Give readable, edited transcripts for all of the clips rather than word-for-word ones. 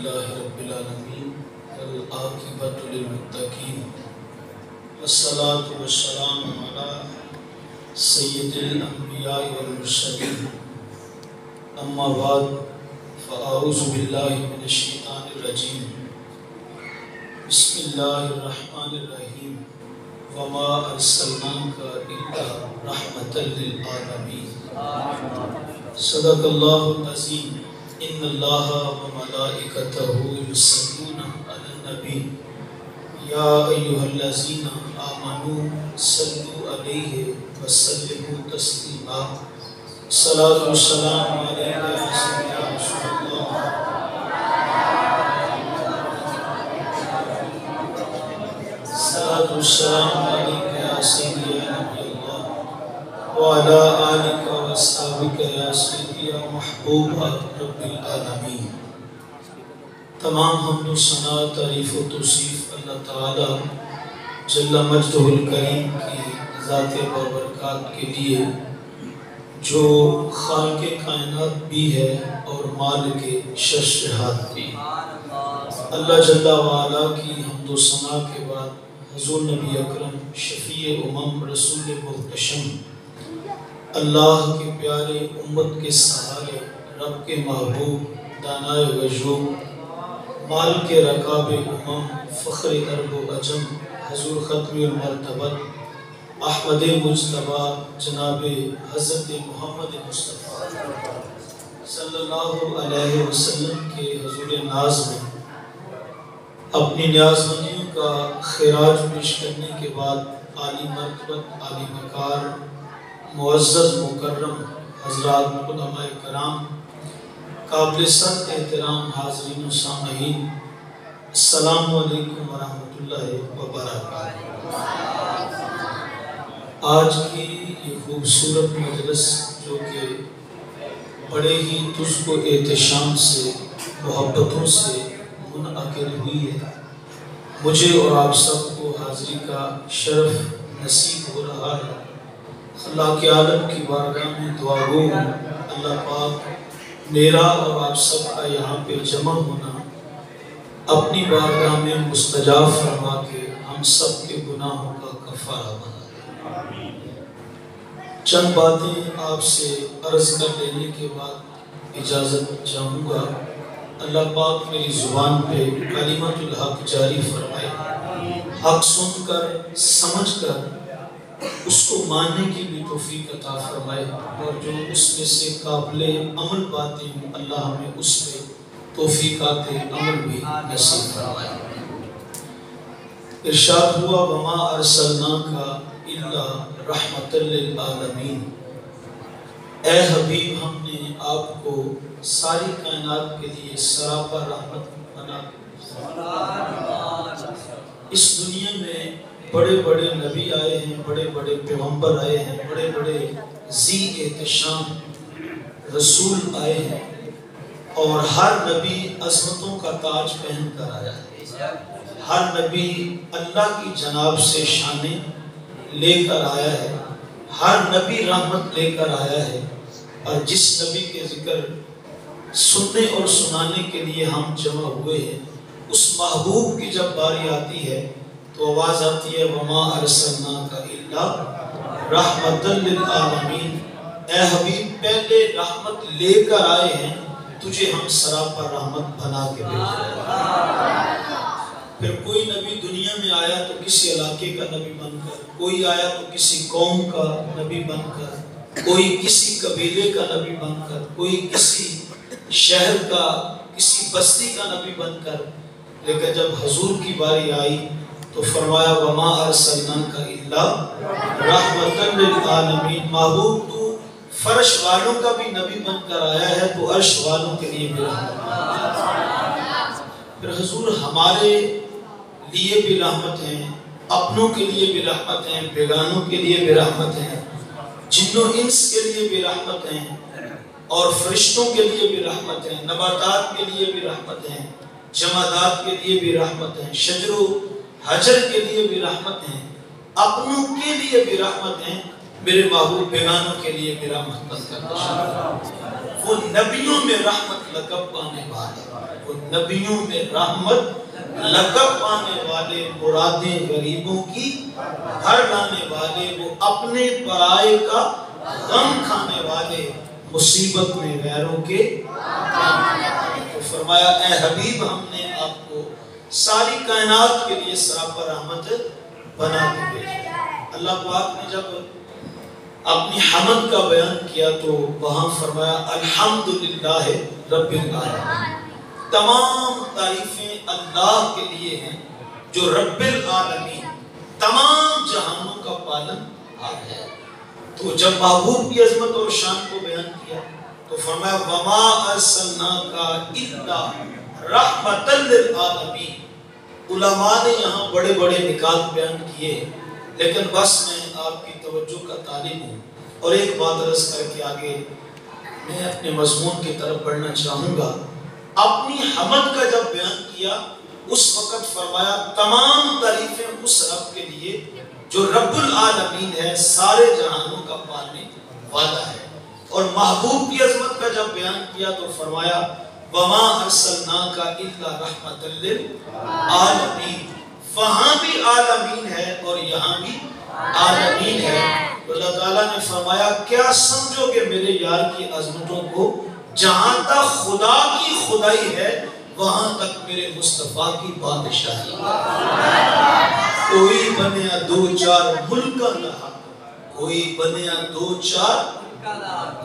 للہ رب العالمین والعاقبۃ للمتقین والصلاة والسلام علی سید الانبیاء والمرسلین اما بعد فاعوذ باللہ من الشیطان الرجیم بسم اللہ الرحمن الرحیم وما ارسلناک الا رحمۃ للعالمین صدق اللہ العظیم ان اللہ وملائکتہ یصلون علی النبی یا ایھا الذین آمنوا صلوا علیہ وسلموا تسلیما الصلاۃ والسلام علیک یا سیدنا رسول اللہ الصلاۃ والسلام علیک یا سیدی یا نبی اللہ وعلی آلک واصحابک یا سیدی یا محبوب رب العالمین۔ تمام حمد و ثنا، تعریف و توصیف اللہ تعالی جل مجدہ الکریم کی ذات بابرکات کے لیے جو خالق کائنات بھی ہے اور مالک شرشہات بھی۔ اللہ جل وعلا کی حمد و ثنا کے بعد حضور نبی اکرم شفیع امم رسول محتشم اللہ کے پیارے امت کے سہارے رب کے محبوب دانائے غیوب مال کے رکاب امم فخر عرب و عجم حضور ختم المرتبت احمد مجتبیٰ جناب حضرت محمد مصطفیٰ صلی اللہ علیہ وسلم کے حضور ناز میں اپنی نیازمندیوں کا خراج پیش کرنے کے بعد عالی مرتبت عالی وقار معزز مکرم حضرات علماء کرام قابل سخت احترام حاضرین و سامعین السلام علیکم ورحمۃ اللہ وبرکاتہ۔ آج کی یہ خوبصورت مجلس جو کہ بڑے ہی تجھ کو احتشام سے محبتوں سے منعقد ہوئی ہے، مجھے اور آپ سب کو حاضری کا شرف نصیب ہو رہا ہے۔ اللہ کے عالم کی بارگاہ میں دعا گو ہوں اللہ پاک میرا اور آپ سب کا یہاں پہ جمع ہونا اپنی بارگاہ میں مستجاب فرما کے ہم سب کے گناہوں کا کفارہ بنا دے۔ چند باتیں آپ سے عرض کر لینے کے بعد اجازت چاہوں گا۔ اللہ پاک میری زبان پہ کلمۃ الحق جاری فرمائے، حق سن کر سمجھ کر اس کو ماننے کی بھی توفیق عطا فرمائے، اور جو اس میں سے قابل عمل باتیں ہوں اللہ ہمیں اس پہ توفیقات عمل بھی نصیب فرمائے۔ ارشاد ہوا وما ارسلناک الا رحمۃ للعالمین، اے حبیب ہم نے آپ کو ساری کائنات کے لیے سراپا رحمت بنا دیا۔ اس دنیا میں بڑے بڑے نبی آئے ہیں، بڑے بڑے پیغمبر آئے ہیں، بڑے بڑے ذی احتشام رسول آئے ہیں، اور ہر نبی عظمتوں کا تاج پہن کر آیا ہے، ہر نبی اللہ کی جناب سے شانیں لے کر آیا ہے، ہر نبی رحمت لے کر آیا ہے۔ اور جس نبی کے ذکر سننے اور سنانے کے لیے ہم جمع ہوئے ہیں، اس محبوب کی جب باری آتی ہے تو آواز آتی ہے وما ارسلناک الا رحمۃ للعالمین، اے حبیب پہلے رحمت لے کر آئے ہیں، تجھے ہم سراپا رحمت بنا کے بھیج رہے ہیں۔ پھر کوئی نبی دنیا میں آیا تو کسی علاقے کا نبی بن کر، کوئی آیا تو کسی قوم کا نبی بن کر، کوئی کسی قبیلے کا نبی بن کر، کوئی کسی شہر کا کسی بستی کا نبی بن کر، لیکن جب حضور کی باری آئی تو فرمایا وما ارسلناک الا رحمۃ للعالمین، محبوب تو فرش والوں کا بھی نبی بن کر آیا ہے تو عرش والوں کے لیے بھی رحمت۔ پھر حضور ہمارے لیے بھی رحمت ہیں، اپنوں کے لیے بھی رحمت ہیں، بیگانوں کے لیے بھی رحمت ہیں، جن و انس کے لیے بھی رحمت ہیں، اور فرشتوں کے لیے بھی رحمت ہیں، نباتات کے لیے بھی رحمت ہیں، جمادات کے لیے بھی رحمت ہیں، شجر و حجر کے لیے بھی رحمت ہیں، اپنوں کے لیے بھی رحمت ہیں، میرے محبوب بیگانوں کے لیے بھی رحمت کرتا ہے۔ وہ نبیوں میں رحمت لقب پانے والا، وہ نبیوں میں رحمت، لقب پانے والے، مرادیں غریبوں کی ہر لانے والے، وہ اپنے پرائے کا غم کھانے والے، مصیبت میں غیروں کے تو فرمایا اے حبیب ہم نے آپ کو ساری کائنات کے لیے سراپا رحمت بنا کے بھیجا۔ اللہ پاک نے جب اپنی حمد کا بیان کیا تو وہاں فرمایا الحمدللہ رب العالمین، تمام تعریفیں اللہ کے لیے ہیں جو رب العالمین تمام جہانوں کا پالن ہار ہے۔ تو جب محبوب کی عظمت اور شان کو بیان کیا تو فرمایا وما ارسلناک الا رحمۃ للعالمین۔ علماء نے یہاں بڑے بڑے نکات بیان کیے، لیکن بس میں آپ کی توجہ کا طالب ہوں اور ایک بات عرض کر کے آگے میں اپنے مضمون کی طرف بڑھنا چاہوں گا۔ اپنی حمد کا جب بیان کیا اس وقت فرمایا تمام تعریفیں اس رب کے لیے جو رب العالمین ہے، سارے جہانوں کا پالنے والا ہے۔ اور محبوب کی عظمت کا جب بیان کیا تو فرمایا وما ارسلناک الا رحمۃ للعالمین، وہاں بھی عالمین ہے اور یہاں بھی عالمین ہے۔ اللہ تعالیٰ نے فرمایا کیا سمجھو گے میرے یار کی عظمتوں کو، جہاں تک خدا کی خدائی ہے وہاں تک میرے مصطفیٰ کی بادشاہی۔ کوئی بنیا دو چار ملکاں دا حاکم، کوئی بنیا دو چار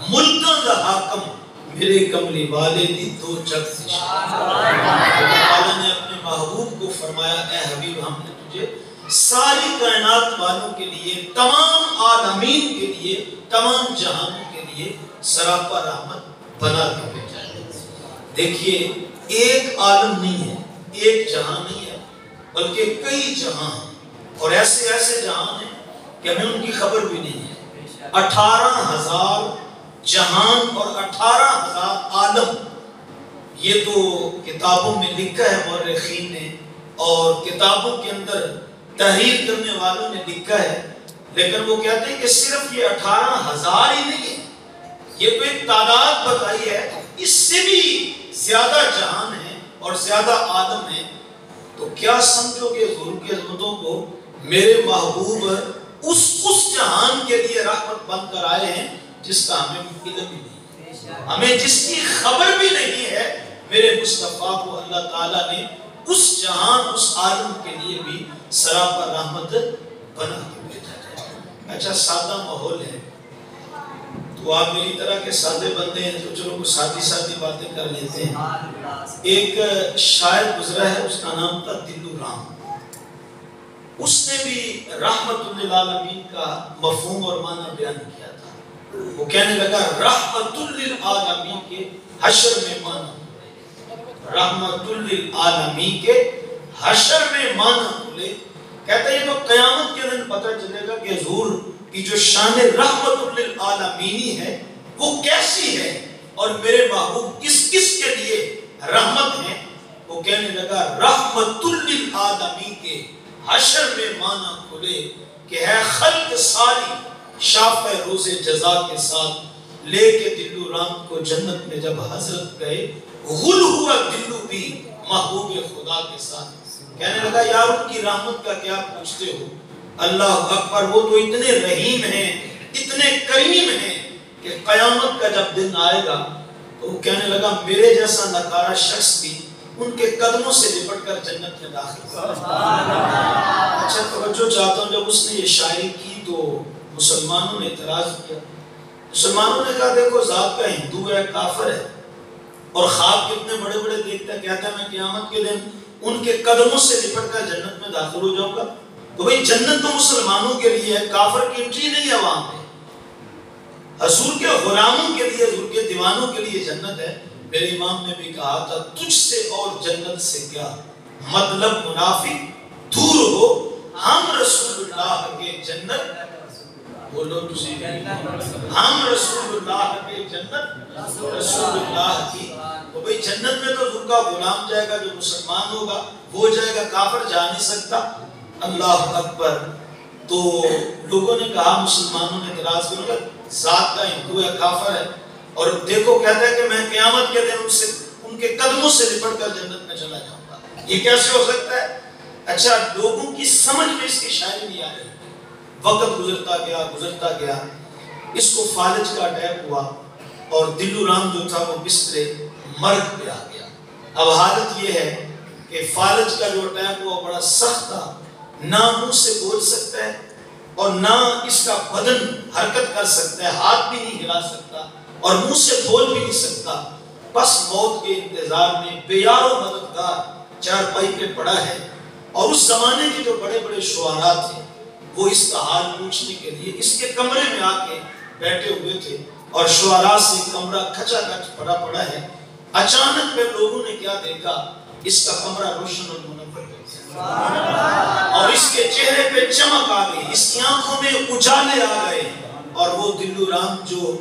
ملکاں دا حاکم، میرے کملی والے دی دو جگ سے شان۔ اللہ نے اپنے محبوب کو فرمایا اے حبیب ہم نے تجھے ساری کائنات والوں کے لیے، تمام عالمین کے لیے، تمام جہانوں کے لیے سراپا رحمت بنا کے بھیجا ہے۔ دیکھیے ایک عالم نہیں ہے، ایک جہاں نہیں ہے، بلکہ کئی جہاں ہیں، اور ایسے ایسے جہاں ہیں کہ ہمیں ان کی خبر بھی نہیں ہے۔ 18,000 جہان اور 18,000 عالم، یہ تو کتابوں میں لکھا ہے مورخین نے اور کتابوں کے اندر تحریر کرنے والوں نے لکھا ہے، لیکن وہ کہتے ہیں کہ صرف یہ 18,000 ہی نہیں ہے، یہ تو ایک تعداد بتائی ہے، اس سے بھی زیادہ جہان ہیں اور زیادہ عالم ہیں۔ تو کیا سمجھو گے حضور کی عظمتوں کو میرے محبوب اس جہان کے لیے رحمت بن کر آئے ہیں جس کا ہمیں علم بھی نہیں، ہمیں جس کی خبر بھی نہیں ہے۔ میرے مصطفیٰ کو اللہ تعالیٰ نے اس جہان، اس عالم کے لیے بھی سراپا رحمت بنا کے بھیجا ہے۔ اچھا سادہ ماحول ہے تو آپ میری طرح کے سادے بندے ہیں تو چلو کچھ سادی سادی باتیں کر لیتے ہیں۔ ایک شاعر گزرا ہے، اس کا نام تھا دلو رام، اس نے بھی رحمت للعالمین کا مفہوم اور معنی بیان کیا تھا۔ وہ کہنے لگا رحمت للعالمین کے حشر میں معنی، رحمت للعالمین کے حشر میں معنی کھلے۔ کہتا ہے یہ تو قیامت کے دن پتہ چلے گا کہ حضور کی جو شان رحمت للعالمینی ہے وہ کیسی ہے اور میرے محبوب کس کس کے لیے رحمت ہیں۔ وہ کہنے لگا رحمت للعالمین کے حشر میں معنی کھلے کہ ہے خلق ساری شافع روز جزا کے ساتھ، لے کے دلو رام کو جنت میں جب حضرت گئے، غل ہوا دلو بھی محبوب خدا کے ساتھ۔ کہنے لگا یار ان کی رحمت کا کیا پوچھتے ہو، اللہ اکبر، وہ تو اتنے رحیم ہیں، اتنے کریم ہیں کہ قیامت کا جب دن آئے گا تو وہ کہنے لگا میرے جیسا نکارہ شخص بھی ان کے قدموں سے لپٹ کر جنت میں داخل ہوگا۔ اچھا توجہ چاہتا ہوں، جب اس نے یہ شاعری کی تو مسلمانوں نے اعتراض کیا۔ مسلمانوں نے کہا دیکھو ذات کا ہندو ہے، کافر ہے اور خواب کتنے بڑے بڑے دیکھتا ہے، کہتا ہے میں قیامت کے دن ان کے قدموں سے لپٹ کر جنت میں داخل ہو جاؤں گا۔ تو بھئی جنت تو مسلمانوں کے لیے ہے، کافر کی انٹری نہیں ہے وہاں پہ، حضور کے غلاموں کے لیے، حضور کے دیوانوں کے لیے جنت ہے۔ میرے امام نے بھی کہا تھا تجھ سے اور جنت سے کیا مطلب منافق دور ہو، ہم رسول اللہ کے جنت، بولو تجھے ہم رسول اللہ کے جنت، رسول اللہ کی۔ تو بھئی جنت میں تو حضور کا غلام جائے گا، جو مسلمان ہوگا وہ جائے گا، کافر جا نہیں سکتا۔ اللہ اکبر۔ تو لوگوں نے کہا، مسلمانوں نے اعتراض کیا ذات کا ہندو ہے، کافر ہے، اور دیکھو کہتا ہے کہ میں قیامت کے دن ان کے قدموں سے لپٹ کر جنت میں چلا جاؤں گا. یہ کیسے ہو سکتا ہے؟ اچھا لوگوں کی سمجھ میں اس کی شاعری نہیں آ رہی. وقت گزرتا گیا اس کو فالج کا اٹیک ہوا اور دلو رام جو تھا وہ بسترے مرگ پہ آ گیا. اب حالت یہ ہے کہ فالج کا جو اٹیک ہوا بڑا سخت تھا، نہ منہ سے بول سکتا ہے اور نہ اس کا بدن حرکت کر سکتا ہے، ہاتھ بھی نہیں ہلا سکتا اور منہ سے بول بھی نہیں سکتا. بس موت کے انتظار میں بے یار و مددگار چارپائی پہ پڑا ہے. اور اس زمانے کے جو بڑے بڑے شعراء تھے وہ اس کا حال پوچھنے کے لیے اس کے کمرے میں آ کے بیٹھے ہوئے تھے اور شعراء سے کمرہ کھچا کھچ پڑا پڑا ہے. اچانک میں لوگوں نے کیا دیکھا، اس کا کمرہ روشن اور منور ہے اور اس کے چہرے پہ چمک آ گئی، اس کی آنکھوں میں اجالے آ گئے. اور وہ دلو رام جو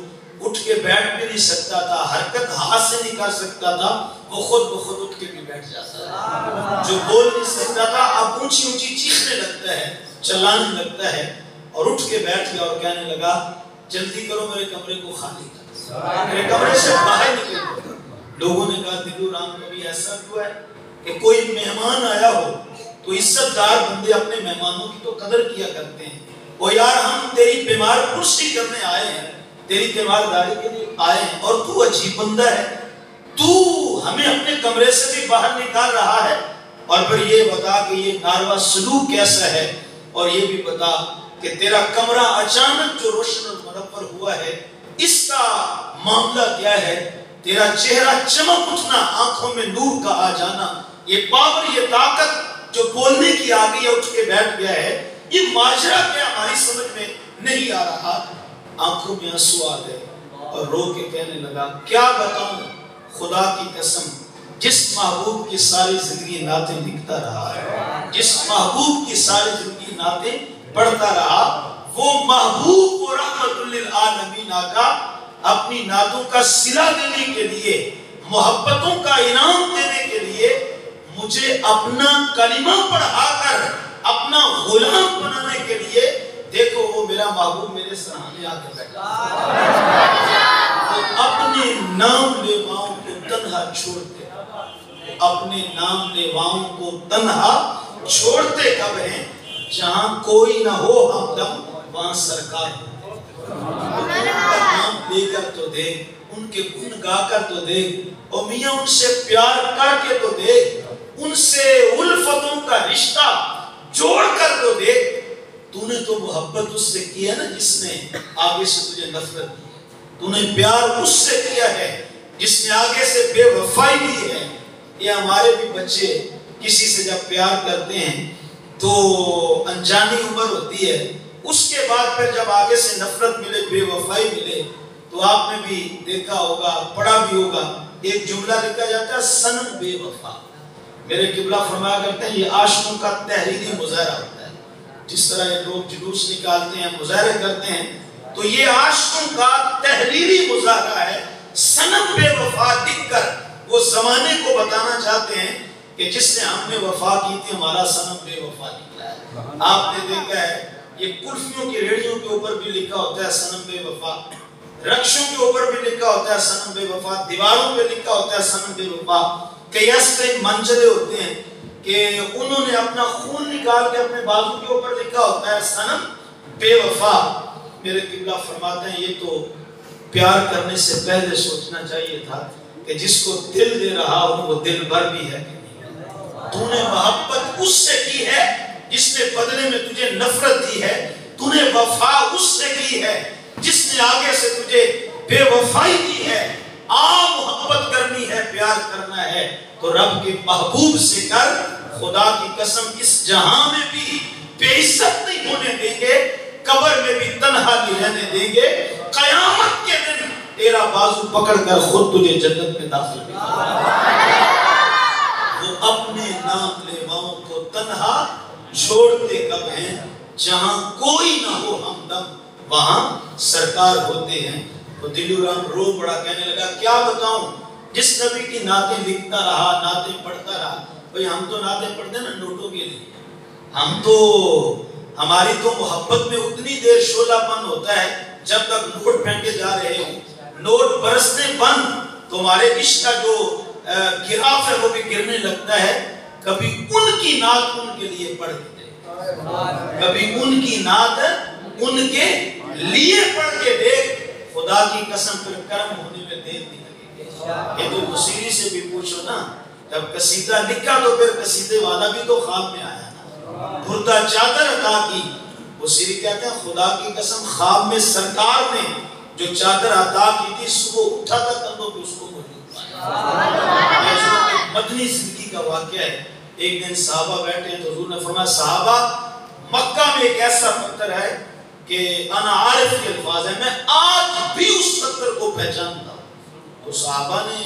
اٹھ کے بیٹھ بھی نہیں سکتا تھا، حرکت ہاتھ سے نہیں کر سکتا تھا، وہ خود بخود اٹھ کے بھی بیٹھ جاتا ہے. جو بول نہیں سکتا تھا اب اونچی اونچی چیخنے لگتا ہے، چلانے لگتا ہے اور اٹھ کے بیٹھ گیا اور کہنے لگا جلدی کرو میرے کمرے کو خالی کر، میرے کمرے سے باہر نکل. لوگوں نے کہا دلو رام کبھی ایسا ہوا ہے کہ کوئی مہمان آیا ہو تو عزت دار بندے اپنے مہمانوں کی تو قدر کیا کرتے ہیں. او یار ہم تیری بیمار پرسی کرنے آئے ہیں، تیری تیمارداری کے لیے آئے ہیں اور تو عجیب بندہ ہے، تو ہمیں اپنے کمرے سے بھی باہر نکال رہا ہے اور پھر یہ بتا کہ یہ ناروا سلوک کیسا ہے اور یہ بھی بتا کہ تیرا کمرہ اچانک جو روشن اور منور ہوا ہے اس کا معاملہ کیا ہے. تیرا چہرہ چمک اٹھنا، آنکھوں میں نور کا آ جانا، یہ پاور، یہ طاقت جو بولنے کی آ گئی ہے، اٹھ کے بیٹھ گیا ہے، یہ ماجرا کیا ہماری سمجھ میں نہیں آ رہا. آنکھوں میں آنسو آ گئے اور رو کے کہنے لگا کیا بتاؤں خدا کی قسم، جس محبوب کی ساری زندگی نعتیں لکھتا رہا، جس محبوب کی ساری زندگی نعتیں پڑھتا رہا، وہ محبوب کو رحمت للعالمین آقا اپنی نعتوں کا صلہ دینے کے لیے، محبتوں کا انعام دینے کے لیے مجھے اپنا کلمہ پڑھا کر اپنا غلام بنانے کے لیے، دیکھو وہ میرا محبوب میرے سامنے آ کے بیٹھا، وہ اپنے نام لیواؤں کو تنہا چھوڑتے، اپنے نام لیواؤں کو تنہا چھوڑتے کب ہیں؟ جہاں کوئی نہ ہو ہمدم وہاں سرکار ہو. ان کا نام لے کر تو دیکھ، ان کے گن گا کر تو دیکھ، اور میاں ان سے پیار کر کے تو دیکھ، ان سے الفتوں کا رشتہ جوڑ کر تو دیکھ. تو نے تو محبت اس سے کیا نا جس نے آگے سے تجھے نفرت کی ہے، تو نے پیار اس سے کیا ہے جس نے آگے سے بے وفائی کی ہے. یہ ہمارے بھی بچے کسی سے جب پیار کرتے ہیں تو انجانی عمر ہوتی ہے، اس کے بعد پھر جب آگے سے نفرت ملے، بے وفائی ملے، تو آپ نے بھی دیکھا ہوگا، پڑھا بھی ہوگا، ایک جملہ لکھا جاتا ہے صنم بے وفا. میرے قبلہ فرمایا کرتے ہیں یہ عاشقوں کا تحریری مظاہرہ ہوتا ہے. جس طرح یہ لوگ جلوس نکالتے ہیں، مظاہرے کرتے ہیں، تو یہ عاشقوں کا تحریری مظاہرہ ہے. صنم بے وفا لکھ کر وہ زمانے کو بتانا چاہتے ہیں کہ جس نے ہم نے وفا کی تھی ہمارا صنم بے وفا نکلا ہے. آپ نے دیکھا ہے یہ کلفیوں کی ریڑھیوں کے اوپر بھی لکھا ہوتا ہے صنم بے وفا، رکشوں کے اوپر بھی لکھا ہوتا ہے صنم بے وفا، دیواروں پہ لکھا ہوتا ہے صنم بے وفا. کئی ایسے منچلے ہوتے ہیں کہ انہوں نے اپنا خون نکال کے اپنے بازو کے اوپر لکھا ہوتا ہے صنم بے وفا. میرے قبلہ فرماتے ہیں یہ تو پیار کرنے سے پہلے سوچنا چاہیے تھا کہ جس کو دل دے رہا ہوں وہ دل بھر بھی ہے. تو نے محبت اس سے کی ہے جس نے بدلے میں تجھے نفرت دی ہے، تو نے وفا اس سے کی ہے جس نے آگے سے تجھے بے وفائی کی ہے. محبت کرنی ہے، پیار کرنا ہے تو رب کے محبوب سے کر. خدا کی قسم اس جہاں میں بھی بے عزت نہیں ہونے دیں گے، قبر میں بھی تنہا نہیں رہنے دیں گے. قیامت کے دن تیرا بازو پکڑ کر خود تجھے جنت میں داخل کرے. وہ اپنے نام لیواؤں کو تنہا چھوڑتے کب ہیں؟ جہاں کوئی نہ ہو ہمدم وہاں سرکار ہوتے ہیں. تو دلو رام رو پڑا، کہنے لگا کیا بتاؤں، جس نبی کی نعتیں لکھتا رہا، نعتیں پڑھتا رہا. بھئی ہم تو نعتیں پڑھتے نا نوٹوں کے لیے، ہم تو ہماری تو محبت میں اتنی دیر شعلہ پن ہوتا ہے جب تک نوٹ پھینکے جا رہے ہوں. نوٹ برسنے بند تو ہمارے عشق کا جو گراف ہے وہ بھی گرنے لگتا ہے. کبھی ان کی نعت ان کے لیے پڑھ کے دیکھ, کبھی ان کی نعت ان کے لیے پڑھ کے دیکھ, خدا کی قسم پھر کرم ہونے میں دیر نہیں لگے گی. یہ تو مصیری سے بھی پوچھو نا, جب قصیدہ لکھا تو پھر قصیدے والا بھی تو خواب میں آیا نا. بردہ چادر عطا کی, مصیری کہتے ہیں خدا کی قسم خواب میں سرکار نے جو چادر عطا کی تھی صبح اٹھا تھا کندھوں پہ اس کو موجود پایا. یہ مدنی زندگی کا واقعہ ہے. ایک دن صحابہ بیٹھے ہیں تو حضور نے فرمایا صحابہ مکہ میں ایک ایسا پتھر ہے کہ انا عارف کے الفاظ ہیں, میں آج بھی اس پتھر کو پہچانتا ہوں. تو صحابہ نے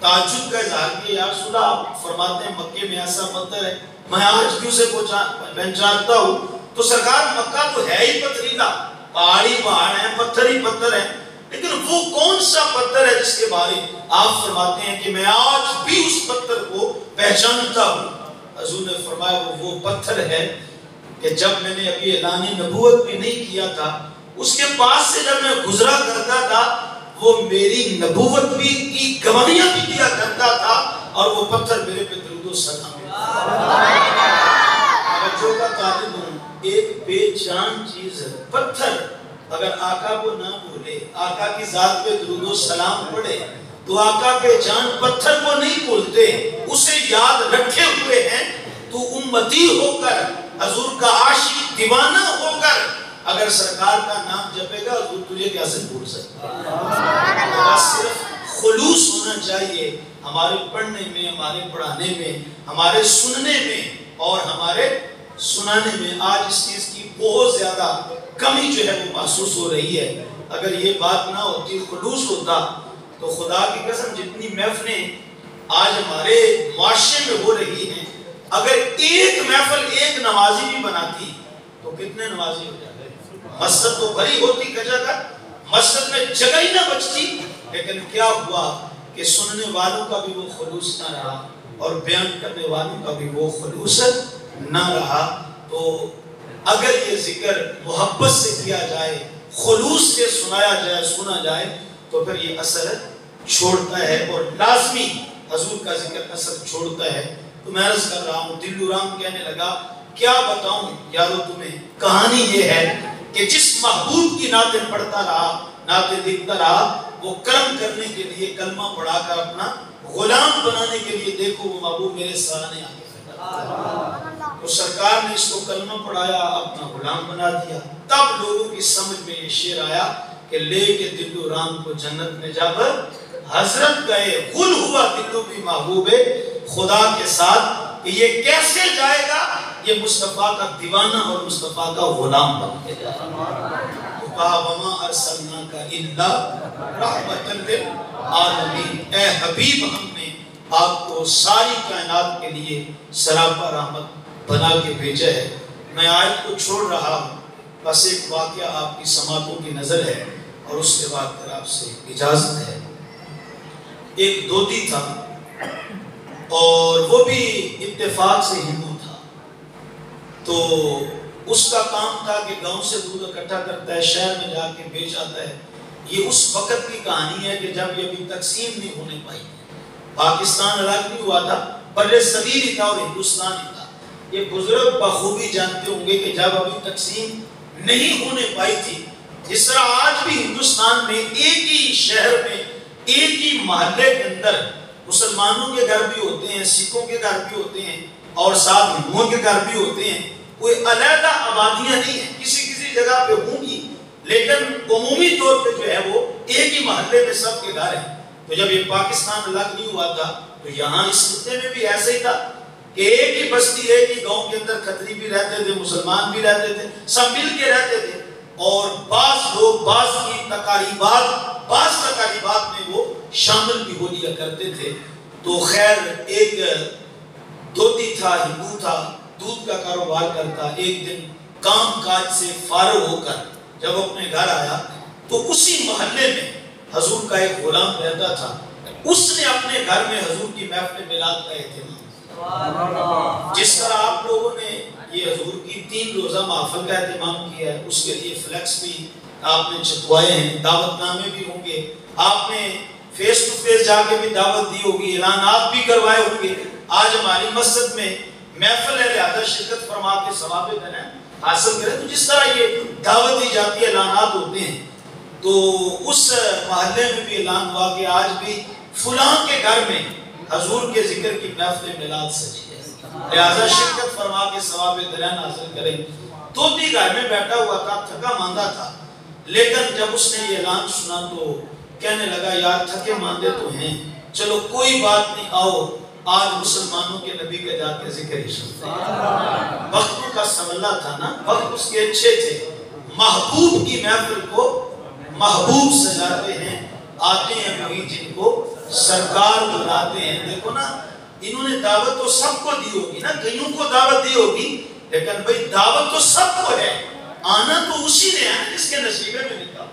تعجب کا اظہار کیا, یا رسول اللہ آپ فرماتے ہیں مکے میں ایسا پتھر ہے, میں آج بھی اسے پہچانتا ہوں. تو سرکار مکہ تو ہے ہی پتھریلا, پہاڑی پہاڑ ہیں, پتھر ہی پتھر ہیں, لیکن وہ کون سا پتھر ہے جس کے بارے آپ فرماتے ہیں کہ میں آج بھی اس پتھر کو پہچانتا ہوں. حضور نے فرمایا وہ پتھر ہے کہ جب میں نے ابھی اعلان نبوت بھی نہیں کیا تھا, اس کے پاس سے جب میں گزرا کرتا تھا وہ میری نبوت بھی کی گواہیاں بھی دیا کرتا تھا, اور وہ پتھر میرے پہ درود و سلام. جو کا طالب ہوں, ایک بے جان چیز ہے پتھر, اگر آقا کو نہ بھولے, آقا کی ذات پہ درود و سلام پڑھے, تو آقا پہ جان پتھر کو نہیں بھولتے, اسے یاد رکھے ہوئے ہیں. تو امتی ہو کر, حضور کا عاشق دیوانہ ہو کر اگر سرکار کا نام جپے گا, حضور تجھے کیسے بھول سکتا ہے. صرف خلوص ہونا چاہیے ہمارے پڑھنے میں, ہمارے پڑھانے میں, ہمارے سننے میں اور ہمارے سنانے میں. آج اس چیز کی بہت زیادہ کمی جو ہے وہ محسوس ہو رہی ہے. اگر یہ بات نہ ہوتی, خلوص ہوتا, تو خدا کی قسم جتنی محفلیں آج ہمارے معاشرے میں ہو رہی ہیں, اگر ایک محفل ایک نمازی بھی بناتی تو کتنے نمازی ہو جاتے. مسجد تو بھری ہوتی کجا, مسجد میں جگہ ہی نہ بچتی, لیکن کیا ہوا کہ سننے والوں کا بھی وہ خلوص نہ رہا اور بیان کرنے والوں کا بھی وہ خلوص نہ رہا. تو اگر یہ ذکر محبت سے کیا جائے, خلوص سے سنا جائے تو پھر یہ اثر چھوڑتا ہے, اور لازمی حضور کا ذکر اثر چھوڑتا ہے. تو میں عرض کر رہا ہوں, دلو رام کہنے لگا کیا بتاؤں یارو تمہیں, کہانی یہ ہے کہ جس محبوب کی نعتیں پڑھتا رہا, نعتیں لکھتا رہا, وہ کرم کرنے کے لیے کلمہ پڑھا کر اپنا غلام بنانے کے لیے, دیکھو وہ محبوب میرے سامنے آ گیا. تو سرکار نے اس کو کلمہ پڑھایا, اپنا غلام بنا دیا. تب لوگوں کی سمجھ میں یہ شعر آیا کہ لے کے دلو رام کو جنت میں جب حضرت گئے, غل ہوا دلو بھی محبوب خدا کے ساتھ, کہ یہ کیسے جائے گا, یہ مصطفیٰ کا دیوانہ اور مصطفیٰ کا غلام بن کے جائے گا. تو کہا وما ارسلناک الا رحمۃ للعالمین, اے حبیب ہم نے آپ کو ساری کائنات کے لیے سراپا رحمت بنا کے بھیجا ہے. میں آیت کو چھوڑ رہا ہوں, بس ایک واقعہ آپ کی سماعتوں کی نظر ہے اور اس کے بعد پھر آپ سے اجازت ہے. ایک دودی تھا اور وہ بھی اتفاق سے ہندو تھا. تو اس کا کام تھا کہ گاؤں سے دودھ اکٹھا کرتا ہے, شہر میں جا کے بیچ آتا ہے. یہ اس وقت کی کہانی ہے کہ جب یہ ابھی تقسیم نہیں ہونے پائی, پاکستان الگ نہیں ہوا تھا, بر صغیر ہی تھا اور ہندوستان ہی تھا. یہ بزرگ بخوبی جانتے ہوں گے کہ جب ابھی تقسیم نہیں ہونے پائی تھی, جس طرح آج بھی ہندوستان میں ایک ہی شہر میں ایک ہی محلے کے اندر مسلمانوں کے گھر بھی ہوتے ہیں, سکھوں کے گھر بھی ہوتے ہیں اور ساتھ ہندوؤں کے گھر بھی ہوتے ہیں. کوئی علیحدہ آبادیاں نہیں ہیں, کسی جگہ پہ ہوں گی, لیکن عمومی طور پہ جو ہے وہ ایک ہی محلے میں سب کے گھر ہیں. تو جب یہ پاکستان الگ نہیں ہوا تھا تو یہاں اس خطے میں بھی ایسے ہی تھا کہ ایک ہی بستی, ایک ہی گاؤں کے اندر کھتری بھی رہتے تھے, مسلمان بھی رہتے تھے, سب مل کے رہتے تھے. اور بعض لوگ بعض تقریبات میں وہ شامل بھی ہو لیا کرتے تھے. تو خیر ایک دودی تھا, ہندو تھا, دودھ کا کاروبار کرتا. ایک دن کام کاج سے فارغ ہو کر جب اپنے گھر آیا تو اسی محلے میں حضور کا ایک غلام رہتا تھا. اس نے اپنے گھر میں حضور کی محفل میلاد کا اہتمام, جس طرح آپ لوگوں نے یہ حضور کی 3 روزہ محفل کا اہتمام کیا ہے, اس کے لیے فلیکس بھی آپ نے چھپوائے ہیں, دعوت نامے بھی ہوں گے, آپ نے فیس ٹو فیس جا کے بھی دعوت دی ہوگی، اعلانات بھی کروائے ہوں گے. آج ہماری مسجد میں محفل ہے، لہذا شرکت فرما کے ثواب کریں حاصل کریں. تو جس طرح یہ دعوت دی جاتی ہے، اعلانات ہوتے ہیں، تو اس محلے میں بھی اعلان ہوا کہ آج بھی فلاں کے گھر میں حضور کے ذکر کی محفل میلاد سجی ہے، لہذا شرکت فرما کے ثواب درین حاصل کریں. توتی گھر میں بیٹھا ہوا تھا، تھکا ماندہ تھا، لیکن جب اس نے یہ اعلان سنا تو کہنے لگا یار تھکے ماندے تو ہیں، چلو کوئی بات نہیں، آؤ آج مسلمانوں کے نبی کا جا کے ذکر ہی سنتے ہیں. وقتوں کا سملہ تھا نا، وقت اس کے اچھے تھے. محبوب کی محفل کو محبوب سجاتے ہیں، آتے ہیں وہی جن کو سرکار بلاتے ہیں. دیکھو نا، انہوں نے دعوت تو سب کو دی ہوگی نا، کئیوں کو دعوت دی ہوگی، لیکن بھئی دعوت تو سب کو ہے، آنا تو اسی نے ہے جس کے نصیبے میں لکھا،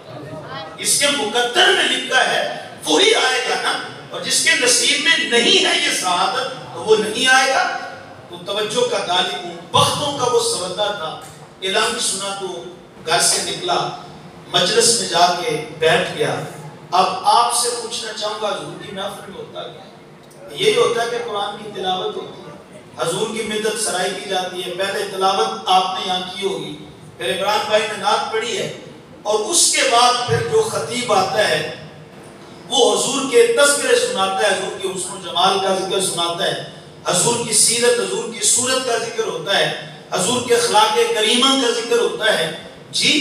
اس کے مقدر میں لکھا ہے وہی آئے گا نا. اور جس کے نصیب میں نہیں ہے یہ سعادت تو وہ نہیں آئے گا. تو توجہ کا طالب ہوں، وقتوں کا وہ سودا تھا. اعلان سنا تو گھر سے نکلا، مجلس میں جا کے بیٹھ گیا. اب آپ سے پوچھنا چاہوں گا حضور کی محفل میں ہوتا کیا؟ یہی ہوتا ہے کہ قرآن کی تلاوت ہوتی ہے، حضور کی مدت سرائی کی جاتی ہے. پہلے تلاوت آپ نے یہاں کی ہوگی، پھر عمران بھائی نے نعت پڑھی ہے، اور اس کے بعد پھر جو خطیب آتا ہے وہ حضور کے تذکرے سناتا ہے، حضور کے حسن و جمال کا ذکر سناتا ہے، حضور کی سیرت، حضور کی صورت کا ذکر ہوتا ہے، حضور کے اخلاق کریمہ کا ذکر ہوتا ہے. جی،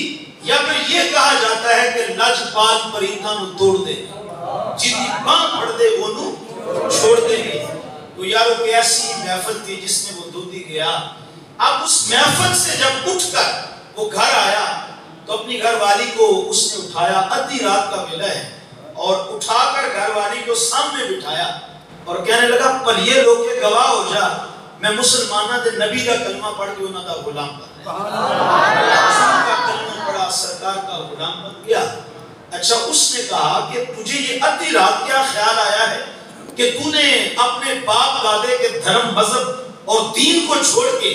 یا پھر یہ کہا جاتا ہے کہ لج پال پریتاں نو توڑ دے، جدی باں پڑھ دے وہ نو چھوڑ دے گے. تو یارو کوئی ایسی محفل تھی جس میں وہ دودھی گیا. اب اس محفل سے جب اٹھ کر وہ گھر آیا تو اپنی گھر والی کو اس نے اٹھایا، آدھی رات کا ویلا ہے، اور اٹھا کر گھر والی کو سامنے بٹھایا اور کہنے لگا پلیے لوگ کے گواہ ہو جا، میں مسلمانہ دے نبی کا کلمہ پڑھ کے انہوں دا غلام بن گیا. حضور کا کلمہ پڑھا، سرکار کا غلام بن گیا. اچھا، اس نے کہا کہ تجھے یہ آدھی رات کیا خیال آیا ہے کہ تو نے اپنے باپ دادے کے دھرم، مذہب اور دین کو چھوڑ کے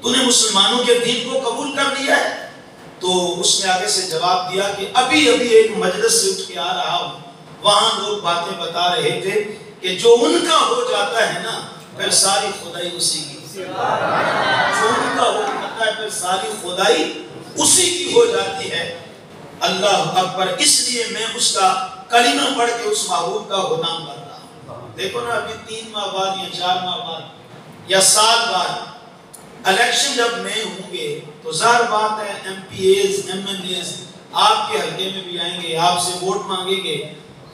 تو نے مسلمانوں کے دین کو قبول کر لیا ہے؟ تو اس نے آگے سے جواب دیا کہ ابھی ایک مجلس سے اٹھ کے آ رہا ہوں، وہاں لوگ باتیں بتا رہے تھے کہ جو ان کا ہو جاتا ہے نا پھر ساری خدائی اسی کی، جو ان کا ہو جاتا ہے پھر ساری خدائی اسی کی ہو جاتی ہے. اللہ اکبر. اس لیے میں اس کا کلمہ پڑھ کے اس محبوب کا غلام بن رہا ہوں. دیکھو نا، ابھی 3 ماہ بعد یا 4 ماہ بعد یا سال بعد الیکشن جب نئے ہوں گے تو ظاہر بات ہے M P As, M N As آپ کے حلقے میں بھی آئیں گے، آپ سے ووٹ مانگیں گے.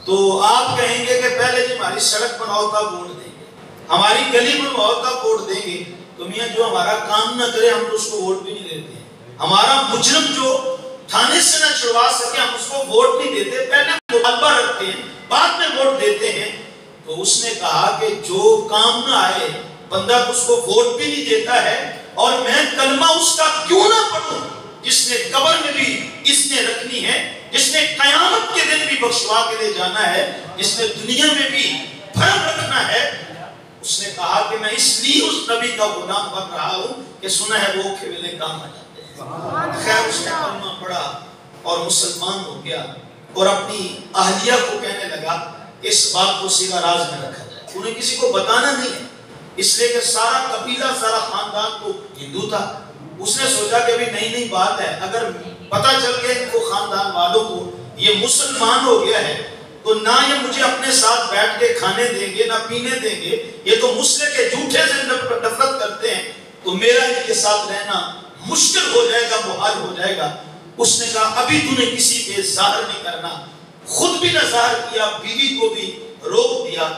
تو آپ کہیں گے کہ پہلے جی ہماری سڑک بناؤ تب ووٹ دیں گے، ہماری گلی بناؤ تب ووٹ دیں گے. تو میاں جو ہمارا کام نہ کرے ہم تو اس کو ووٹ بھی نہیں دیتے ہیں. ہمارا مجرم جو تھانے سے نہ چھڑوا سکے ہم اس کو ووٹ نہیں دیتے، پہلے مطالبہ رکھتے ہیں بعد میں ووٹ دیتے ہیں. تو اس نے کہا کہ جو کام نہ آئے بندہ اس کو ووٹ بھی نہیں دیتا ہے، اور میں کلمہ اس کا کیوں نہ پڑھوں جس نے قبر میں بھی اس نے رکھنی ہے، جس نے قیامت کے دن بھی بخشوا کے لے جانا ہے، جس نے دنیا میں بھی بھرم رکھنا ہے. اس نے کہا کہ میں اس لیے اس نبی کا غلام بن رہا ہوں کہ سنا ہے وہ کھویلے کام آ جاتے ہیں. خیر اس نے کلمہ پڑھا اور مسلمان ہو گیا، اور اپنی اہلیہ کو کہنے لگا اس بات کو سیدھا راز میں رکھا جائے، انہیں کسی کو بتانا نہیں ہے، اس لیے کہ سارا قبیلہ، سارا خاندان تو ہندو تھا. اس نے سوچا کہ ابھی نئی نئی بات ہے، اگر پتہ چل گیا ان کو خاندان والوں کو یہ مسلمان ہو گیا ہے تو نہ یہ مجھے اپنے ساتھ بیٹھ کے کھانے دیں گے نہ پینے دیں گے، یہ تو مسلح کے جھوٹے سے نفرت کرتے ہیں، تو میرا ان کے ساتھ رہنا مشکل ہو جائے گا، محال ہو جائے گا. اس نے کہا ابھی تو نے کسی پہ ظاہر نہیں کرنا، خود بھی نہ ظاہر کیا، بیوی کو بھی روک دیا.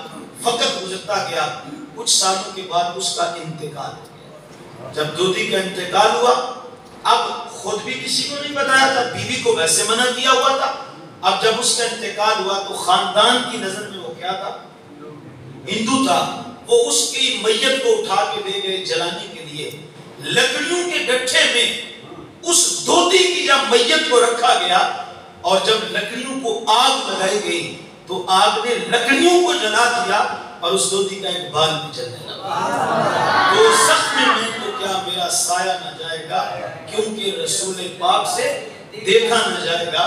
وقت گزرتا گیا، کچھ سالوں کے بعد اس کا انتقال ہو گیا. جب دودھی کا انتقال ہوا، اب خود بھی کسی کو نہیں بتایا تھا، بیوی کو ویسے منع کیا ہوا تھا. اب جب اس کا انتقال ہوا تو خاندان کی نظر میں وہ کیا تھا؟ ہندو تھا. وہ اس کی میت کو اٹھا کے لے گئے جلانے کے لیے. لکڑیوں کے گٹھے میں اس دودھی کی جب میت کو رکھا گیا اور جب لکڑیوں کو آگ لگائی گئی تو آگ نے لکڑیوں کو جلا دیا اور اس دودھی کا ایک بال بھی جلنے لگا. تو زخم میں تو کیا میرا سایہ نہ جائے گا، کیونکہ رسول پاک سے دیکھا نہ جائے گا.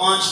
5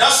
10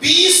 20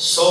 100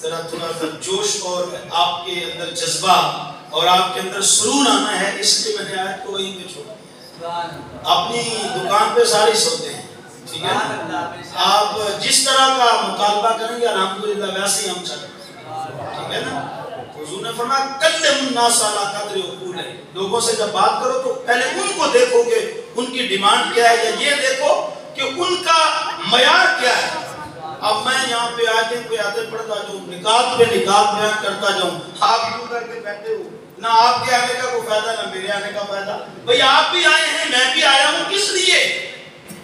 ذرا تھوڑا سا جوش اور آپ کے اندر جذبہ اور آپ کے اندر سرور آنا ہے، اس لیے میں نے آیت کو وہیں پہ چھوڑا۔ اپنی دکان پہ سارے سوتے ہیں، ٹھیک ہے، آپ جس طرح کا مطالبہ کریں گے الحمدللہ ویسے ہی ہم چلیں گے، ٹھیک ہے نا۔ حضور نے فرمایا کلم الناس علی قدر عقولہم، لوگوں سے جب بات کرو تو پہلے ان کو دیکھو کہ ان کی ڈیمانڈ کیا ہے، یا یہ دیکھو کہ ان کا معیار کیا ہے۔ اب میں یہاں پہ آیتیں پڑھتا جاؤں، نکات پہ نکات بیان کرتا جاؤں، آپ کیوں کر کے بیٹھے ہو؟ نہ آپ کے آنے کا کوئی فائدہ نہ میرے آنے کا فائدہ۔ بھئی آپ بھی آئے ہیں، میں بھی آیا ہوں، کس لیے؟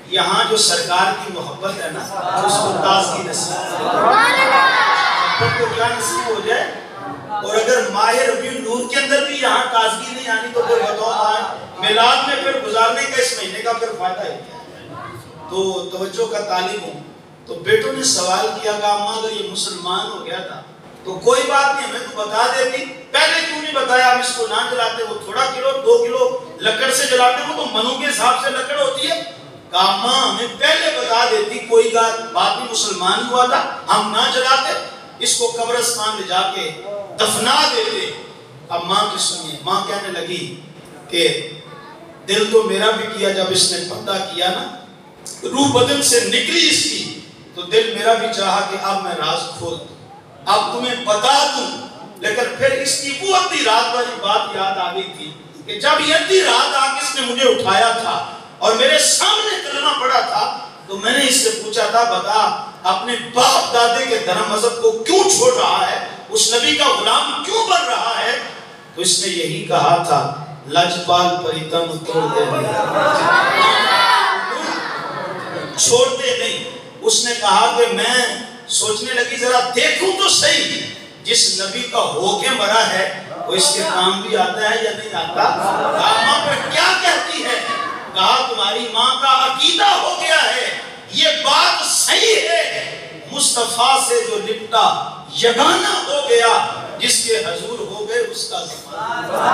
یہاں جو سرکار کی محبت ہے نا، اس کو تازگی نصیب محبت کو کیا نصیب ہو جائے۔ اور اگر ماہ ربیع النور کے اندر بھی یہاں تازگی نہیں آنی تو پھر بتاؤ میلاد میں پھر گزارنے کا اس مہینے کا پھر فائدہ ہے کیا؟ تو توجہ کا طالب ہوں۔ تو بیٹوں نے سوال کیا کہ اماں اگر یہ مسلمان ہو گیا تھا تو کوئی بات نہیں، ہمیں تو بتا دیتی، پہلے کیوں نہیں بتایا ہم اس کو نہ جلاتے؟ وہ تھوڑا کلو 2 کلو لکڑ سے جلاتے، وہ تو منوں کے حساب سے لکڑ ہوتی ہے۔ کہا اماں ہمیں پہلے بتا دیتی، کوئی بات نہیں، مسلمان ہوا تھا، ہم نہ جلاتے، اس کو قبرستان لے جا کے دفنا دیتے۔ اب ماں کی سنیے، ماں کہنے لگی کہ دل تو میرا بھی کیا جب اس نے پردہ کیا نا، روح بدن سے نکلی اس کی، تو دل میرا بھی چاہا کہ اب میں راز کھول دوں، اب تمہیں بتا دوں۔ لیکن پھر اس کی وہ ادھی رات والی بات یاد آ گئی تھی کہ جب یہ ادھی رات آ کے اس نے مجھے اٹھایا تھا اور میرے سامنے کلمہ پڑا تھا، تو میں نے اس سے پوچھا تھا بتا اپنے باپ دادے کے دھرم مذہب کو کیوں چھوڑ رہا ہے، اس نبی کا غلام کیوں بن رہا ہے؟ تو اس نے یہی کہا تھا لجپال پریتم توڑتے نہیں، چھوڑتے نہیں۔ اس نے کہا کہ میں سوچنے لگی ذرا دیکھوں تو صحیح، جس نبی کا ہو کے مرا ہے وہ اس کے کام بھی آتا ہے یا نہیں آتا؟ کہا ماں پہ کیا کہتی ہے؟ کہا تمہاری ماں کا عقیدہ ہو گیا ہے، یہ بات صحیح ہے، مصطفیٰ سے جو لپٹا یگانہ ہو گیا، جس کے حضور ہو گئے اس کا زمانہ۔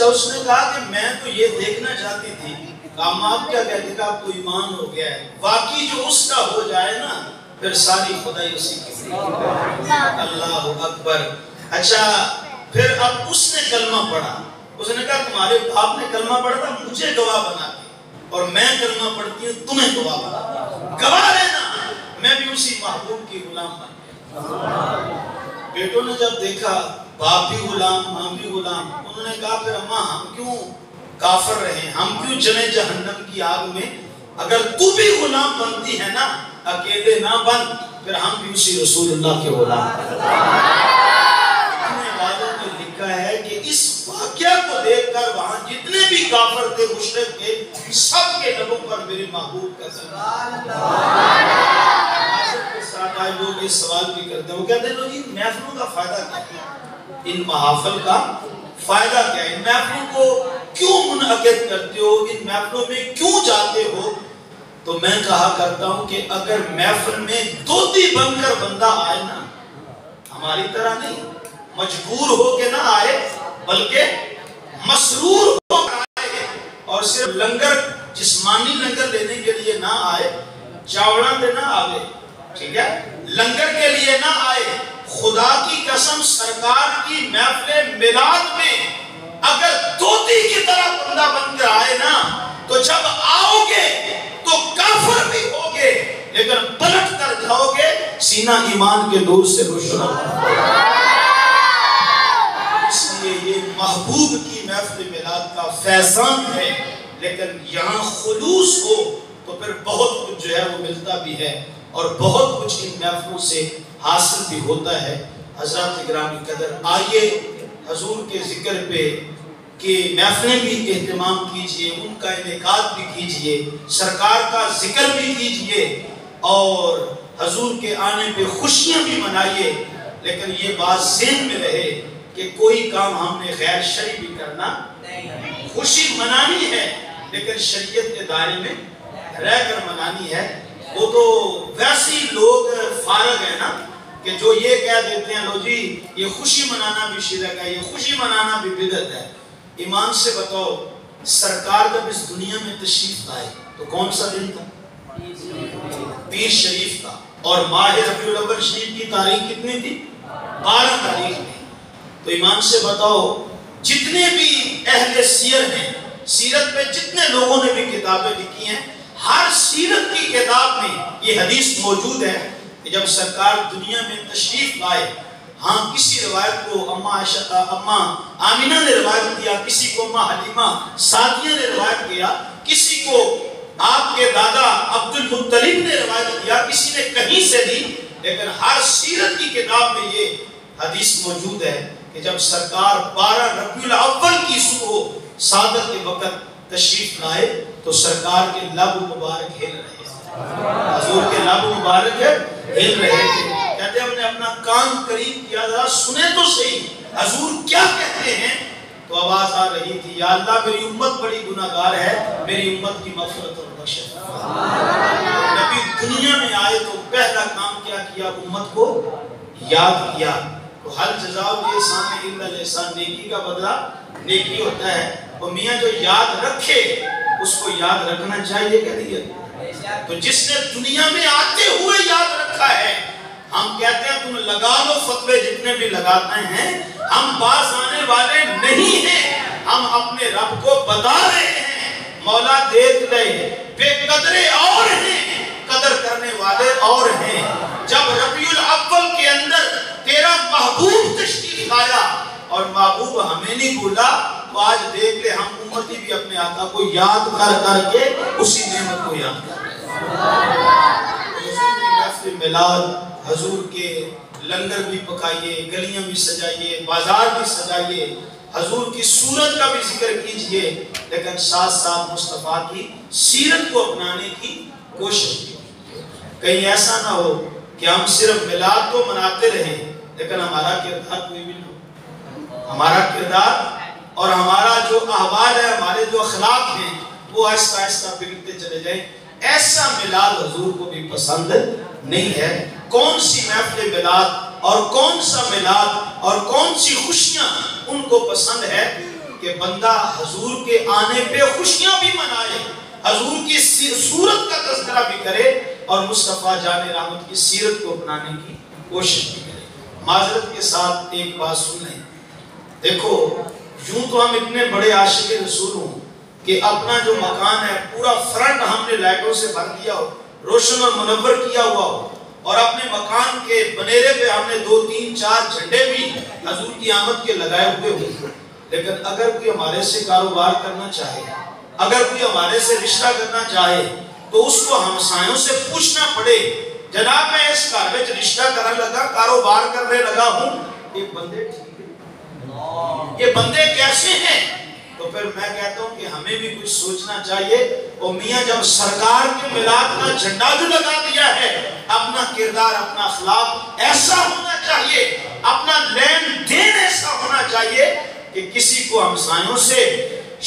اس نے کہا کہ میں تو یہ دیکھنا چاہتی تھی کہ آپ کیا کہتے کہ آپ کو ایمان ہو گیا ہے، واقعی جو اس کا ہو جائے نا پھر ساری خدائی اسی کی۔ اللہ اکبر۔ اچھا پھر اب اس نے کلمہ پڑھا، اس نے کہا تمہارے باپ نے کلمہ پڑھا تھا، مجھے گواہ بنا دے، اور میں کلمہ پڑھتی ہوں تمہیں گواہ بنا دے، گواہ رہنا میں بھی اسی محبوب کی غلام بن گیا۔ بیٹوں نے جب دیکھا باپ بھی غلام ماں بھی غلام، انہوں نے کہا پھر اماں ہم کیوں کافر رہے، ہم کیوں جلیں جہنم کی آگ میں؟ اگر تو بھی غلام بنتی ہے نا، اکیلے نہ بن، پھر ہم بھی اسی رسول اللہ کے غلام۔ اتنے والوں نے لکھا ہے کہ اس واقعہ کو دیکھ کر وہاں جتنے بھی کافر تھے مشرک تھے، سب کے لبوں پر میرے محبوب کا سلام۔ کے ساتھ آئے لوگ یہ سوال بھی کرتے ہیں، وہ کہتے ہیں لوگ ان محفلوں کا فائدہ کیا ہے؟ ان محافل کا فائدہ کیا ہے؟ ان محفلوں کو کیوں منعقد کرتے ہو؟ ان محفلوں میں کیوں جاتے ہو؟ تو میں کہا کرتا ہوں کہ اگر محفل میں دوتی بن کر بندہ آئے نا، ہماری طرح نہیں مجبور ہو کے نہ آئے بلکہ مسرور ہو کر آئے، اور صرف لنگر جسمانی لنگر لینے کے لیے نہ آئے، چاوڑا پہ نہ آئے، ٹھیک ہے، لنگر کے لیے نہ آئے، خدا کی قسم سرکار کی محفل میلاد میں اگر دوتی کی طرح بندہ بن کر آئے نا، تو جب آؤ گے تو کافر بھی ہوگے، لیکن پلٹ کر جاؤ گے سینہ ایمان کے نور سے روشن ہوگا۔ اس لیے یہ محبوب کی محفل میلاد کا فیضان ہے، لیکن یہاں خلوص ہو تو پھر بہت کچھ جو ہے وہ ملتا بھی ہے، اور بہت کچھ ان محفلوں سے حاصل بھی ہوتا ہے۔ حضرات گرامی قدر، آئیے حضور کے ذکر پہ کہ محفلیں بھی اہتمام کیجئے، ان کا انعقاد بھی کیجئے، سرکار کا ذکر بھی کیجئے، اور حضور کے آنے پہ خوشیاں بھی منائیے، لیکن یہ بات ذہن میں رہے کہ کوئی کام ہم نے غیر شرعی بھی کرنا نہیں۔ خوشی منانی ہے لیکن شریعت کے دائرے میں رہ کر منانی ہے. وہ تو ویسی لوگ فارغ ہیں نا کہ جو یہ کہہ دیتے ہیں لو جی یہ خوشی منانا بھی شرک ہے, یہ خوشی منانا بھی بدعت ہے. ایمان سے بتاؤ سرکار جب اس دنیا میں تشریف لائے تو کون سا دن تھا؟ پیر شریف کا. اور ماہ ربیع الاول شریف کی تاریخ کتنی تھی؟ 12 تاریخ تھی. تو ایمان سے بتاؤ جتنے بھی اہل سیر ہیں, سیرت پہ جتنے لوگوں نے بھی کتابیں لکھی ہیں, ہر سیرت کی کتاب میں یہ حدیث موجود ہے کہ جب سرکار دنیا میں تشریف لائے, ہاں کسی روایت کو اماں آمینہ نے روایت کیا, کسی کو اماں حلیمہ سعدیہ نے روایت کیا, کسی کو آپ کے دادا عبد المطلب نے روایت کیا, کسی نے کہیں سے دی, لیکن ہر سیرت کی کتاب میں یہ حدیث موجود ہے کہ جب سرکار 12 ربیع الاول کی صبح سعادت کے وقت تشریف لائے تو سرکار کے لب مبارک ہل رہے تھے, حضور کے لب مبارک ہل رہے تھے. کہتے ہیں ہم نے اپنا کان قریب کیا, ذرا سنیں تو صحیح حضور کیا کہتے ہیں. تو آواز آ رہی تھی, یا اللہ میری امت بڑی گناہگار ہے, میری امت کی مغفرت اور بخشش. نبی دنیا میں آئے تو پہلا کام کیا کیا؟ امت کو یاد کیا. تو حل جزاء الاحسان الا الاحسان, نیکی کا بدلہ نیکی ہوتا ہے. اور میاں جو یاد رکھے اس کو یاد رکھنا چاہیے کہ نہیں؟ تو جس نے دنیا میں آتے ہوئے یاد رکھا ہے, ہم کہتے ہیں تم لگا لو فتوے جتنے بھی لگاتے ہیں, ہم باز آنے والے نہیں ہیں, ہم اپنے رب کو بتا رہے ہیں. مولا دیکھ لے بے قدرے اور ہیں, قدر کرنے والے اور ہیں. جب ربیع الاول کے اندر تیرا محبوب تشریف لایا اور محبوب ہمیں نہیں بولا, تو آج دیکھ لے ہم امتی بھی اپنے آقا کو یاد کر کر کے اسی نعمت کو یاد کر رہے ہیں. حضور کی محفل میلاد, حضور کے لنگر بھی پکائیے, گلیاں بھی سجائیے, بازار بھی سجائیے, حضور کی صورت کا بھی ذکر کیجئے, لیکن ساتھ ساتھ مصطفیٰ کی سیرت کو اپنانے کی کوشش کیجئے. کہیں ایسا نہ ہو کہ ہم صرف میلاد کو مناتے رہیں لیکن ہمارا کردار کوئی بھی نہ ہو. ہمارا کردار اور ہمارا جو احوال ہے, ہمارے جو اخلاق ہیں, وہ آہستہ آہستہ بگڑتے چلے جائیں. ایسا میلاد حضور کو بھی پسند نہیں ہے. کون سی محفل میلاد اور کون سا میلاد اور کون سی خوشیاں ان کو پسند ہے کہ بندہ حضور کے آنے پہ خوشیاں بھی منائے, حضور کی صورت کا تذکرہ بھی کرے اور مصطفیٰ جان رحمت کی سیرت کو اپنانے کی کوشش بھی کرے. معذرت کے ساتھ ایک بات سن لیں. دیکھو یوں تو ہم اتنے بڑے عاشق رسول ہوں کہ اپنا جو مکان ہے پورا فرنٹ ہم نے لائٹوں سے بھر دیا ہو, روشن اور منور کیا ہوا ہو, اور اپنے مکان کے بنیرے پہ ہم نے 2 3 4 جھنڈے بھی حضور کی آمد کے لگائے ہوئے ہو. لیکن اگر کوئی ہمارے سے کاروبار کرنا چاہے, اگر کوئی ہمارے سے رشتہ کرنا چاہے, تو اس کو ہمسایوں سے پوچھنا پڑے, جناب میں اس گھر میں رشتہ کرنے لگا, کاروبار کرنے لگا ہوں, یہ بندے ٹھیک ہیں, یہ بندے کیسے ہیں؟ تو پھر میں کہتا ہوں کہ ہمیں بھی کچھ سوچنا چاہیے. اور میاں جب سرکار کے میلاد کا جھنڈا جو لگا دیا ہے, اپنا کردار, اپنا اخلاق ایسا ہونا چاہیے, اپنا لین دین ایسا ہونا چاہیے کہ کسی کو ہمسایوں سے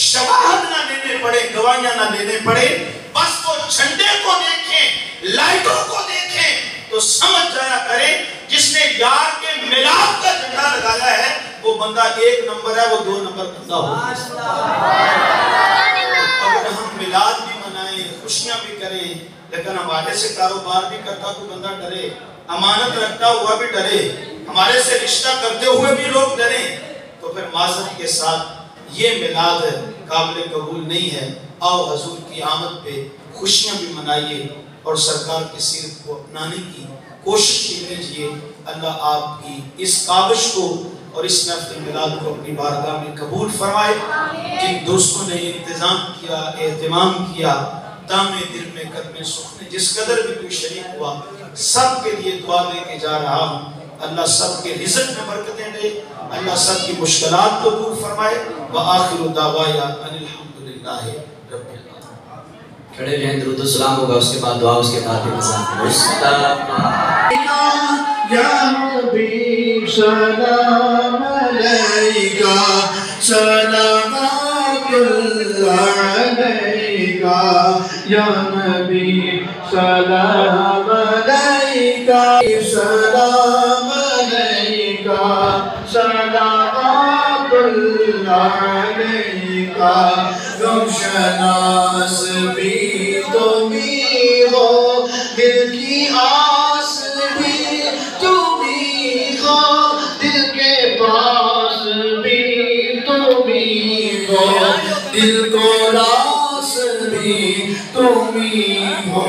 شواہد نہ لینے پڑے, گواہیاں نہ لینے پڑے, بس وہ جھنڈے کو دیکھیں, لائٹوں کو دیکھیں تو سمجھ جایا کریں جس نے یار کے میلاد کا جھنڈا لگایا ہے وہ بندہ 1 نمبر ہے, وہ 2 نمبر بندہ ہو. اگر ہم میلاد بھی منائیں, خوشیاں بھی کریں, لیکن ہمارے سے کاروبار بھی کرتا کوئی بندہ ڈرے, امانت رکھتا ہوا بھی ڈرے, ہمارے سے رشتہ کرتے ہوئے بھی لوگ ڈریں, تو پھر معذرت کے ساتھ یہ میلاد قابل قبول نہیں ہے. آؤ حضور کی آمد پہ خوشیاں بھی منائیے اور سرکار کی سیرت کو اپنانے کی کوشش کیجیے. اللہ آپ کی اس کاوش کو اور اس محفل میلاد کو اپنی بارگاہ میں قبول فرمائے. جن دوستوں نے انتظام کیا, اہتمام کیا, دامے دل میں قدمِ سخن جس قدر بھی کوئی شریک ہوا, سب کے لیے دعا لے کے جا رہا ہوں. اللہ سب کے رزق میں برکتیں دے, اللہ سب کی مشکلات کو دور فرمائے. وآخر دعوایا ان الحمدللہ رب العالمین. کھڑے رہیں, درود و سلام ہوگا, اس کے بعد دعا, اس کے بعد مصطفیٰ یا حبیب سلام علیکہ, سلامات یا نبی سلام علیکہ سلام علیکہ صلوات اللہ علیکہ روشناس بھی تمہیں ہو دل کی آس بھی تمہیں ہو دل کے پاس بھی تمہیں ہو دل کو راس بھی تمہیں ہو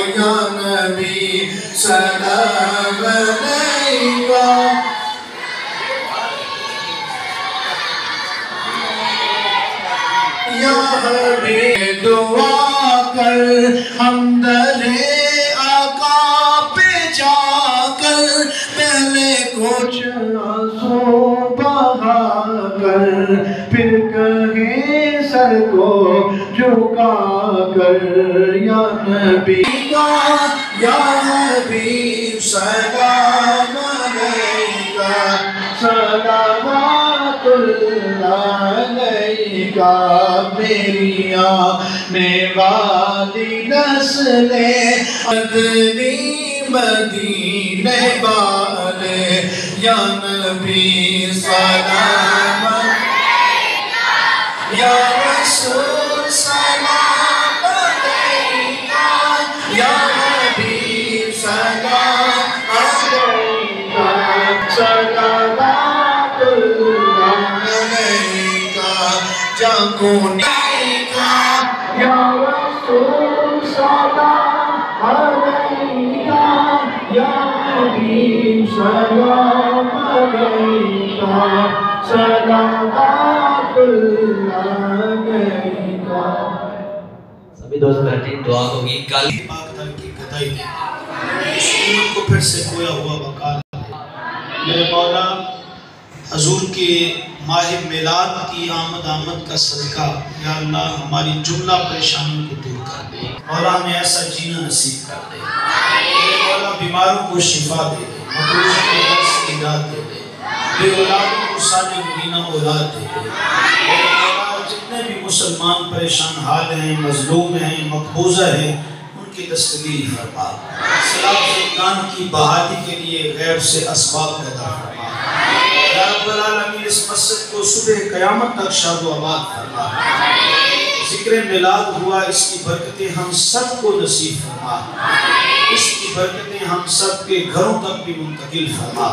یا نبی سلام علیکہ یا حبیب دعا کر ہم در آقا پہ جا کر پہلے کچھ آنسو بہا کر پھر کہیں سر کو جھکا کر یا نبی یا حبیب سلام علیکہ صلوات اللہ علیکہ میری آنے والی نسلیں مدنی مدینے والے یا نبی سلام علیکہ یا رسول سلام علیکہ یا حبیب سلام علیکہ صلوات اللہ علیکہ جاگونی یا رسول سلام علیکہ یا حبیب سلام علیکہ صلوات اللہ علیکہ سبھی دوست بیٹھیں دعا ہوگی کل پاک در کی گدائی دے اس امت کو پھر سے کھویا ہوا بقا دے میرے مولا حضور کے ماہ میلاد کی آمد کا صدقہ یا اللہ ہماری جملہ پریشانیوں کو دور کر دے مولا ہمیں ایسا جینا نصیب کر دے میرے مولا بیماروں کو شفا دے دے مقروض کو درس نجات دے دے بے اولادوں کو صالح مدینہ اولاد دے دے میرے مولا جتنے بھی مسلمان پریشان حال ہیں مظلوم ہیں مقبوضہ ہیں ان کی دستگیری فرما سلام زندگان کی بحالی کے لیے غیب سے اسباب پیدا فرما یا رب العالمین اس مسجد کو صبح قیامت تک شاد و آباد فرما ذکر میلاد ہوا اس کی برکتیں ہم سب کو نصیب فرما اس کی برکتیں ہم سب کے گھروں تک بھی منتقل فرما